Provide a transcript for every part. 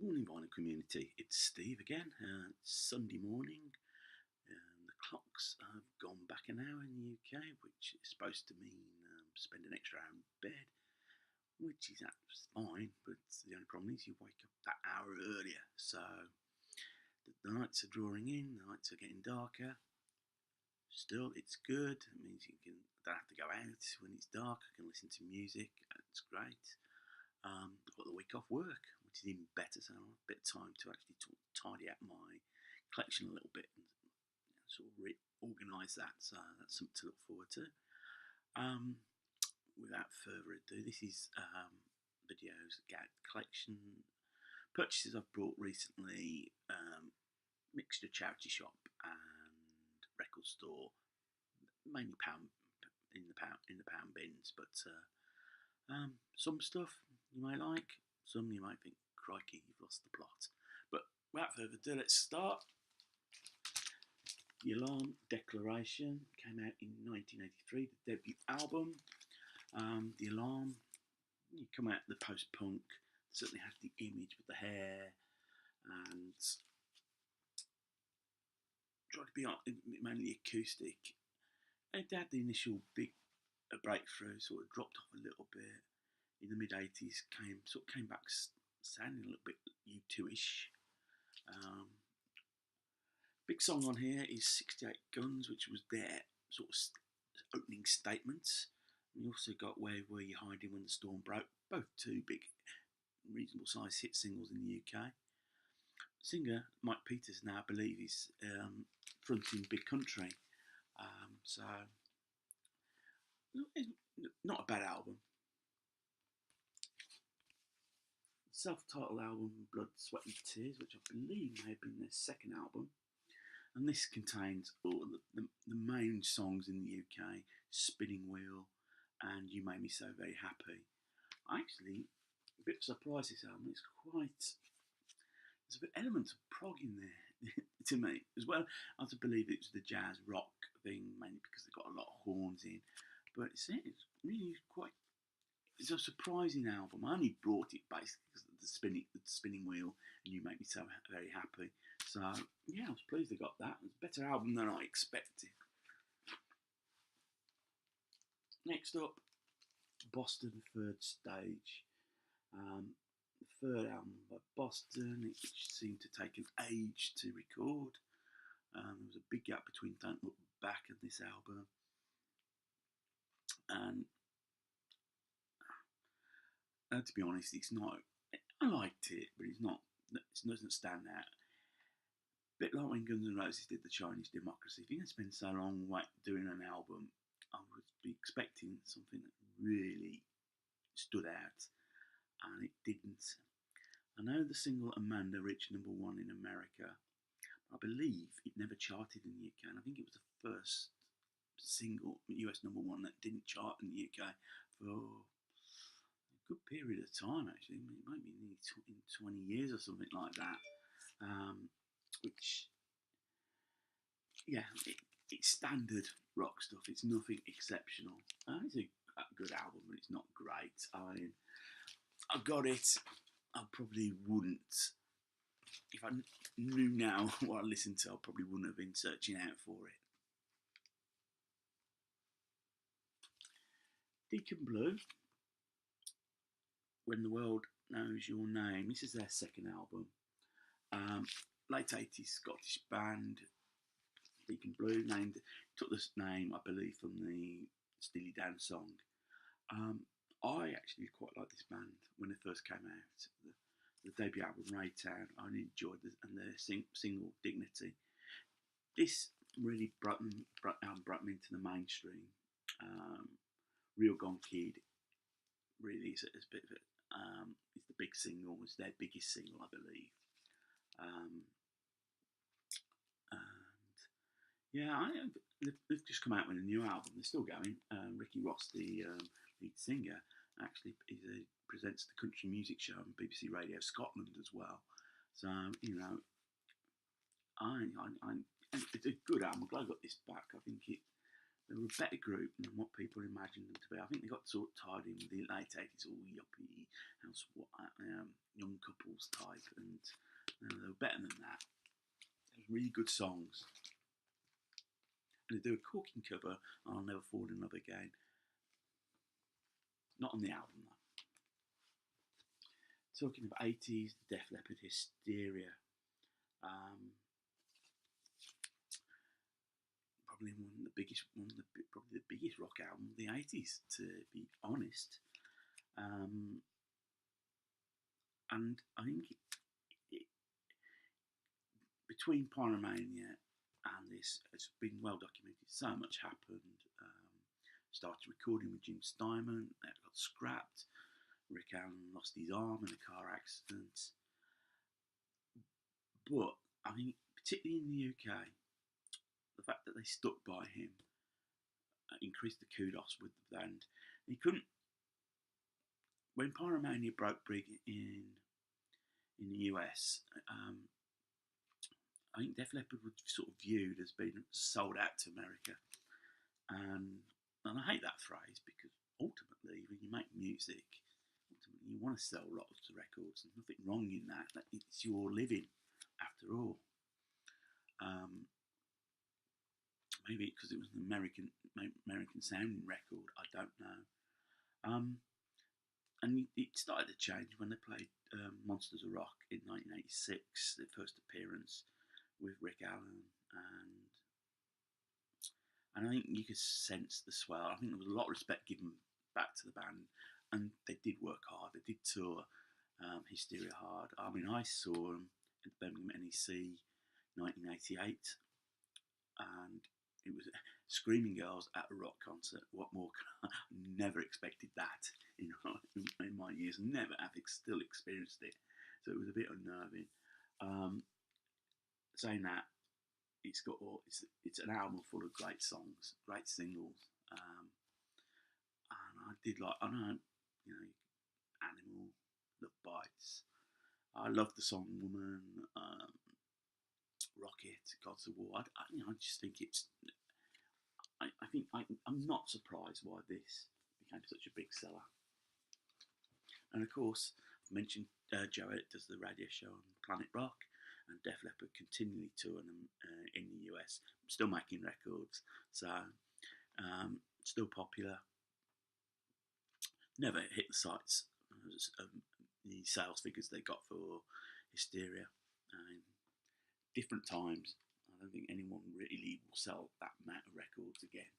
Morning, Vinyl community. It's Steve again. It's Sunday morning. The clocks have gone back an hour in the UK, which is supposed to mean spend an extra hour in bed, which is fine. But the only problem is you wake up that hour earlier. So the nights are drawing in. The nights are getting darker. Still, it's good. It means you don't have to go out when it's dark. I can listen to music. It's great. I've got the week off work, which is even better, so I'll have a bit of time to actually tidy up my collection a little bit and sort of reorganise that. So that's something to look forward to. Without further ado, this is videos about collection purchases I've brought recently, mixture charity shop and record store, mainly pound bins, but some stuff you might like, some you might think, crikey, you've lost the plot. But without further ado, let's start. The Alarm Declaration came out in 1983, the debut album. The Alarm, you come out the post-punk, certainly has the image with the hair, and tried to be mainly acoustic. It had the initial big breakthrough, sort of dropped off a little bit. In the mid-80s, came back sounding a little bit U2-ish. Big song on here is 68 Guns, which was their sort of opening statement. And you also got Where Were You Hiding When the Storm Broke, both two big, reasonable sized hit singles in the UK. Singer Mike Peters now, I believe, is fronting Big Country. So, not a bad album. Self-titled album, Blood, Sweat and Tears, which I believe may have been their second album. And this contains all the main songs in the UK, Spinning Wheel and You Made Me So Very Happy. Actually, a bit surprised this album. There's an element of prog in there to me, as well as I believe it was the jazz rock thing, mainly because they've got a lot of horns in. But it's really it's a surprising album. I only brought it basically because of the spinning wheel and You Make Me So Very Happy. So yeah, I was pleased they got that. It was a better album than I expected. Next up, Boston Third Stage. The third album by Boston, it seemed to take an age to record. There was a big gap between Don't Look Back and this album. And to be honest, it's not. I liked it, but it doesn't stand out. A bit like when Guns N' Roses did the Chinese Democracy. If you're going to spend so long doing an album, I would be expecting something that really stood out, and it didn't. I know the single Amanda reached #1 in America. I believe it never charted in the UK, and I think it was the first single US #1 that didn't chart in the UK for a good period of time, actually. It might be nearly 20 years or something like that. Which, yeah, it's standard rock stuff. It's nothing exceptional. It's a good album, but it's not great. I mean, I got it. I probably wouldn't. If I knew now what I listened to, I probably wouldn't have been searching out for it. Deacon Blue, When the World Knows Your Name. This is their second album. Late 80s Scottish band. Deacon Blue took this name, I believe, from the Steely Dan song. I actually quite like this band when they first came out. The debut album, Raytown, I really enjoyed their single Dignity. This really brought them into the mainstream. Real Gone Kid really is a bit of it. It's the big single. It's their biggest single, I believe. Yeah, they've just come out with a new album. They're still going. Ricky Ross, the lead singer, actually presents the country music show on BBC Radio Scotland as well. So you know, it's a good album. I'm glad I got this back. I think they were a better group than what people imagined them to be. I think they got sort of tied in with the late 80s, all yuppie house, young couples type, and they were better than that. They were really good songs. And they do a corking cover, I'll Never Fall in Love Again. Not on the album though. Talking of 80s, Def Leppard, Hysteria. Probably probably the biggest rock album of the 80s, to be honest. And I think between Pyromania and this, it's been well documented. So much happened. Started recording with Jim Steinman. That got scrapped. Rick Allen lost his arm in a car accident. But I think, particularly in the UK, the fact that they stuck by him increased the kudos with the band. He couldn't. When Pyromania broke big in the US, I think Def Leppard was sort of viewed as being sold out to America, and I hate that phrase, because ultimately, when you make music, you want to sell lots of records. There's nothing wrong in that. It's your living, after all. Maybe because it was an American sounding record, I don't know. And it started to change when they played Monsters of Rock in 1986, their first appearance with Rick Allen, and I think you could sense the swell. I think there was a lot of respect given back to the band, and they did work hard. They did tour Hysteria hard. I mean, I saw them at the Birmingham NEC 1988, and it was Screaming Girls at a rock concert. What more could I never expected that, in my years. Never have still experienced it. So it was a bit unnerving. Saying that, it's an album full of great songs, great singles. And I did like, I know, Animal, Love Bites. I love the song Woman, Rocket, Gods of War. I just think I'm not surprised why this became such a big seller. And of course, I've mentioned Joe Elliott does the radio show on Planet Rock, and Def Leppard continually tour them in the US, still making records, so still popular. Never hit the sights the sales figures they got for Hysteria. Different times. I don't think anyone really will sell that amount of records again.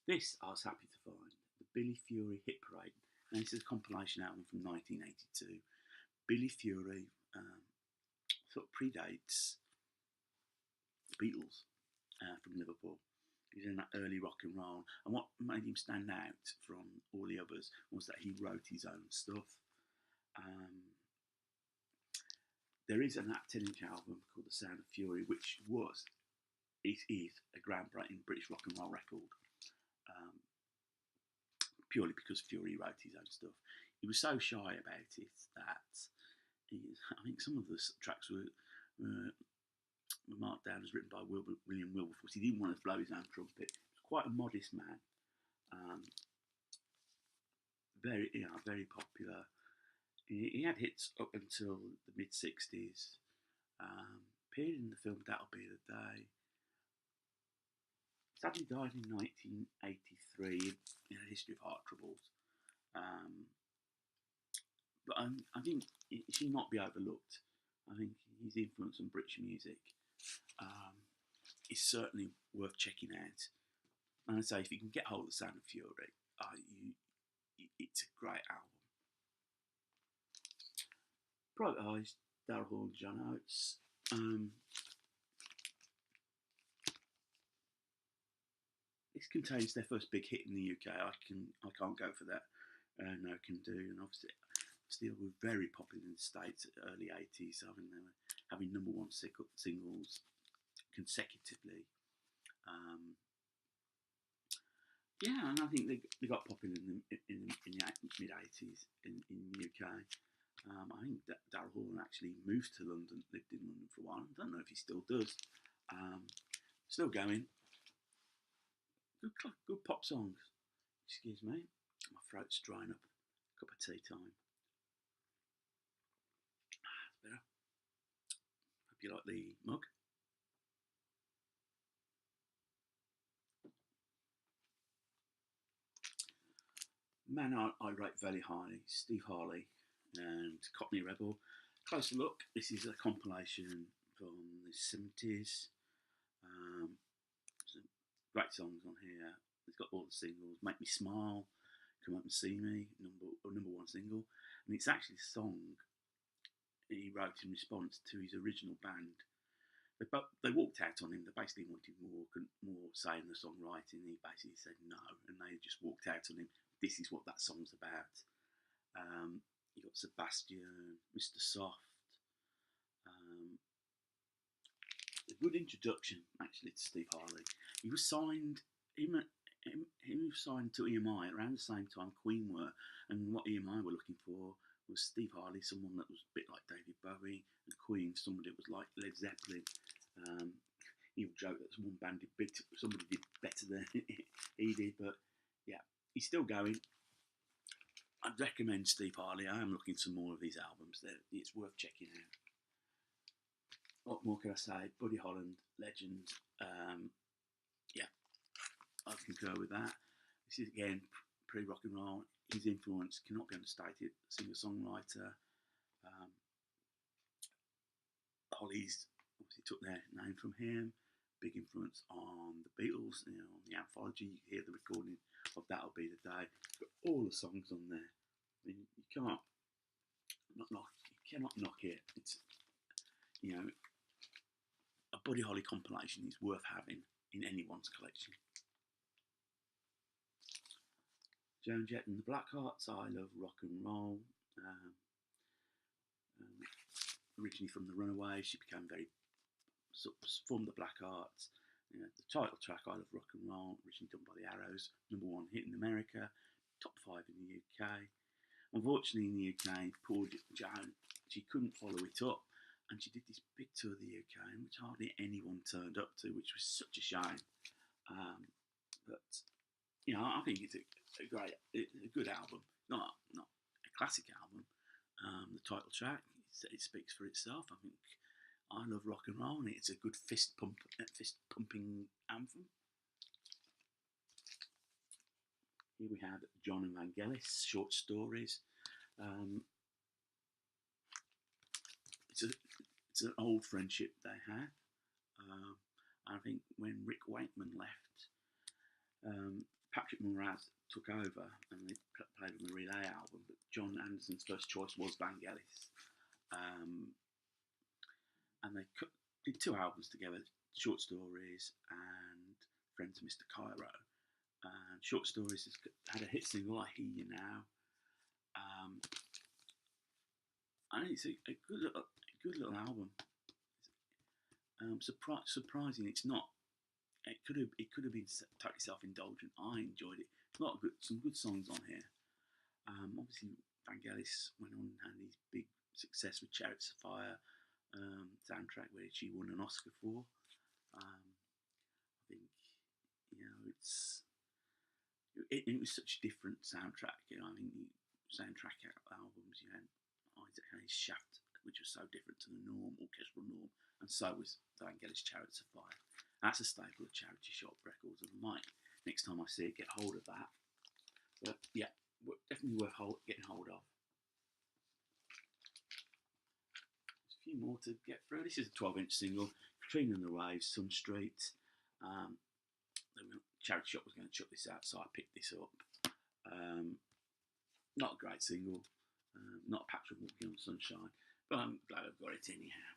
This I was happy to find, the Billy Fury Hit Parade. And this is a compilation album from 1982. Billy Fury sort of predates the Beatles from Liverpool. He was in that early rock and roll, and what made him stand out from all the others was that he wrote his own stuff. There is an 10-inch album called The Sound of Fury, which is a groundbreaking British rock and roll record, purely because Fury wrote his own stuff. He was so shy about it that I think some of the tracks were marked down as written by William Wilberforce. He didn't want to blow his own trumpet. He was quite a modest man. Very popular. He had hits up until the mid-60s. Appeared in the film That'll Be the Day. Sadly died in 1983. He had a history of heart troubles. But I think it should not be overlooked. I think his influence on British music is certainly worth checking out. And I say, if you can get hold of The Sound of Fury, it's a great album. Private Eyes, Daryl Hall and John Oates. This contains their first big hit in the UK. I can't go for that. No Can Do, and obviously still were very popular in the States at the early 80s. I mean, they were having number one singles consecutively. Yeah, and I think they got popular in the mid 80s in the UK. I think that Daryl Hall actually moved to London, lived in London for a while. I don't know if he still does. Still going. Good pop songs. Excuse me, my throat's drying up. Cup of tea time. Hope you like the mug. Man, I rate very highly. Steve Harley and Cockney Rebel. Closer look, this is a compilation from the 70s. Some great songs on here. It's got all the singles. Make Me Smile, Come Up and See Me, number one single. And it's actually a song he wrote in response to his original band. They walked out on him. They basically wanted more say in the songwriting. He basically said no, and they just walked out on him. This is what that song's about. You got Sebastian, Mr. Soft. A good introduction actually to Steve Harley. He was signed. He was signed to EMI around the same time Queen were, and what EMI were looking for was Steve Harley, someone that was a bit like David Bowie, and Queen, somebody that was like Led Zeppelin. He would joke that somebody did better than he did, but yeah, he's still going. I'd recommend Steve Harley. I am looking for some more of his albums. It's worth checking out. What more can I say? Buddy Holland, legend. Yeah, I concur with that. This is again pre-rock and roll. His influence cannot be understated. Singer-songwriter. Hollies obviously took their name from him. Big influence on the Beatles. On the anthology, you hear the recording of That'll Be the Day. Got all the songs on there. I mean, you cannot knock it. It's a Buddy Holly compilation is worth having in anyone's collection. Joan Jett and the Blackhearts. I love rock and roll. Originally from the Runaways, she became from the Blackhearts. The title track, I Love Rock and Roll, originally done by the Arrows, #1 hit in America, top 5 in the UK. Unfortunately, in the UK, poor Joan, she couldn't follow it up, and she did this big tour of the UK, which hardly anyone turned up to, which was such a shame. But I think it's a good album, not a classic album. The title track, it speaks for itself. I think I love rock and roll, and it's a good fist pumping anthem. Here we have John and Vangelis, Short Stories. It's an old friendship they had. I think when Rick Wakeman left, Patrick Moraz took over and they played on the Relay album, but John Anderson's first choice was Vangelis. And they did 2 albums together, Short Stories and Friends of Mr. Cairo. Short Stories has had a hit single, I Hear You Now. And it's a good little album. Surprising, it's not. It could have been totally self-indulgent. I enjoyed it. Some good songs on here. Obviously, Vangelis went on and had his big success with Chariots of Fire soundtrack, where she won an Oscar for. I think it was such a different soundtrack. I mean, the soundtrack albums, Isaac Hayes' Shaft, which was so different to the orchestral norm, and so was Vangelis' Chariots of Fire. That's a staple of Charity Shop Records, and I might, next time I see it, get hold of that. But yeah, definitely worth getting hold of. There's a few more to get through. This is a 12-inch single, Katrina and the Waves, Sun Street. Charity Shop was going to chuck this out, so I picked this up. Not a great single, not a patch of Walking on Sunshine, but I'm glad I've got it anyhow.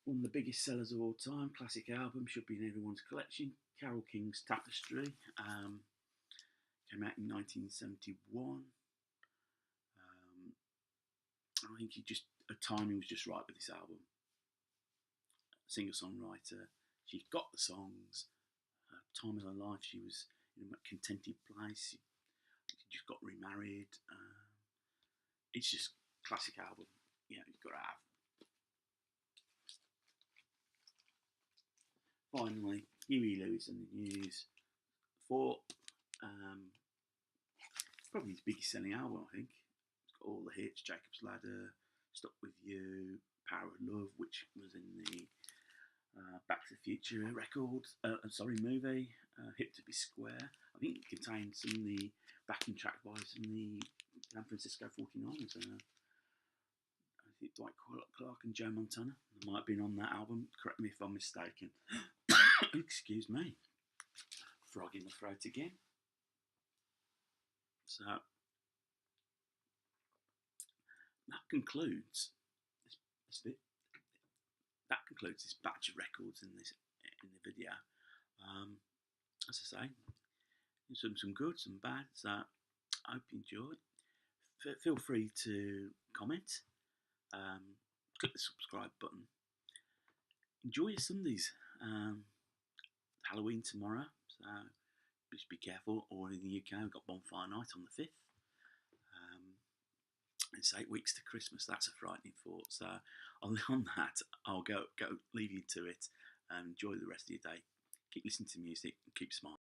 One of the biggest sellers of all time, classic album, should be in everyone's collection. Carole King's Tapestry, came out in 1971. I think timing was just right with this album. Singer-songwriter, she got the songs. Time of her life, she was in a contented place. She just got remarried. It's just classic album. You've got to have. Finally, Huey Lewis and the News. Probably his biggest selling album, I think. It's got all the hits, Jacob's Ladder, Stuck With You, Power of Love, which was in the Back to the Future movie. Hip to Be Square. I think it contained some of the backing track by some of the San Francisco 49ers. I think Dwight Clark and Joe Montana might have been on that album. Correct me if I'm mistaken. Excuse me. Frog in the throat again. So that concludes this bit. That concludes this batch of records in the video. As I say, some good, some bad. So I hope you enjoy. Feel free to comment. Click the subscribe button. Enjoy your Sundays. Halloween tomorrow, so just be careful. Or in the UK, we've got Bonfire Night on the 5th. It's 8 weeks to Christmas. That's a frightening thought. So on that, I'll go leave you to it. Enjoy the rest of your day. Keep listening to music and keep smiling.